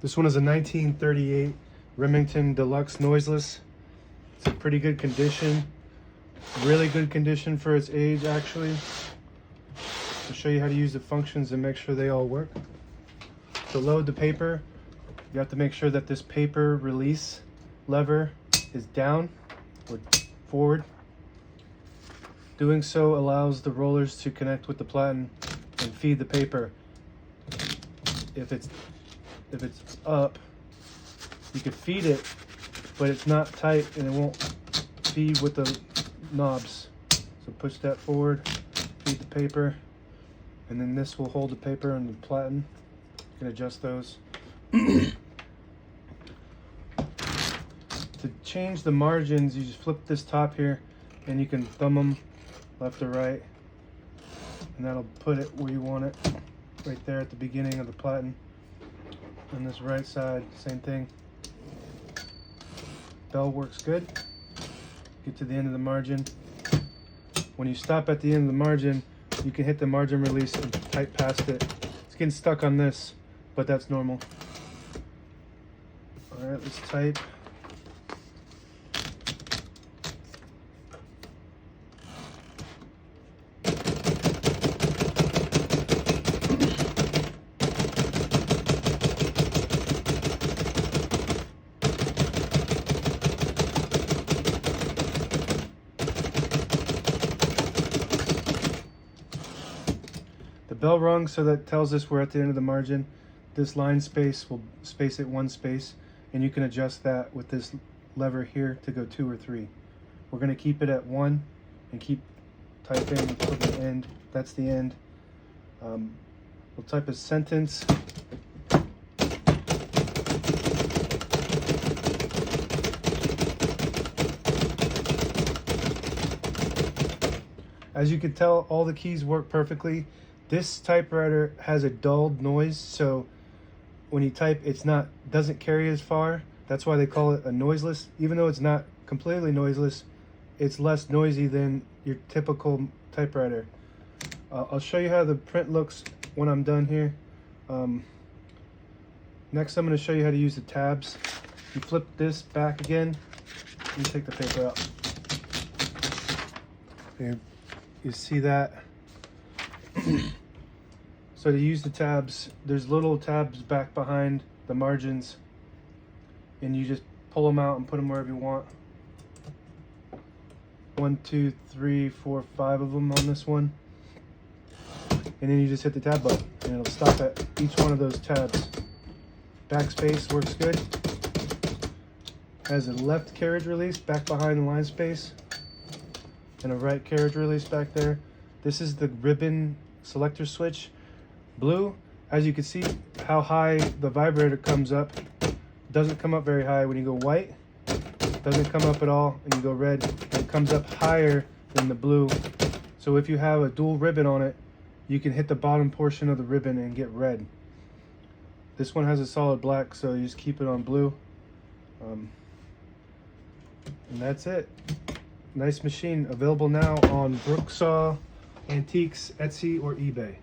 This one is a 1938 Remington Deluxe Noiseless. It's in pretty good condition. Really good condition for its age, actually. I'll show you how to use the functions and make sure they all work. To load the paper, you have to make sure that this paper release lever is down or forward. Doing so allows the rollers to connect with the platen and feed the paper. If it's up, you could feed it, but it's not tight and it won't feed with the knobs. So push that forward, feed the paper, and then this will hold the paper and the platen. You can adjust those. To change the margins, you just flip this top here and you can thumb them left or right, and that'll put it where you want it, right there at the beginning of the platen. On this right side, same thing. Bell works good. Get to the end of the margin. When you stop at the end of the margin, you can hit the margin release and type past it. It's getting stuck on this, but that's normal. All right, let's type. The bell rung, so that tells us we're at the end of the margin. This line space will space it one space, and you can adjust that with this lever here to go 2 or 3. We're going to keep it at 1 and keep typing until the end. That's the end. We'll type a sentence. As you can tell, all the keys work perfectly. This typewriter has a dulled noise, so when you type, doesn't carry as far. That's why they call it a noiseless. Even though it's not completely noiseless, it's less noisy than your typical typewriter. I'll show you how the print looks when I'm done here. Next, I'm going to show you how to use the tabs. You flip this back again, and you take the paper out. You see that? So to use the tabs, there's little tabs back behind the margins, and you just pull them out and put them wherever you want. 1, 2, 3, 4, 5 of them on this one, and then you just hit the tab button and it'll stop at each one of those tabs. Backspace works good. Has a left carriage release back behind the line space and a right carriage release back there. This is the ribbon selector switch. Blue, as you can see how high the vibrator comes up. Doesn't come up very high. When you go white, doesn't come up at all, and you go red, it comes up higher than the blue. So if you have a dual ribbon on it, you can hit the bottom portion of the ribbon and get red. This one has a solid black, so you just keep it on blue. And that's it. Nice machine, available now on Brooksaw, Antiques, Etsy, or eBay.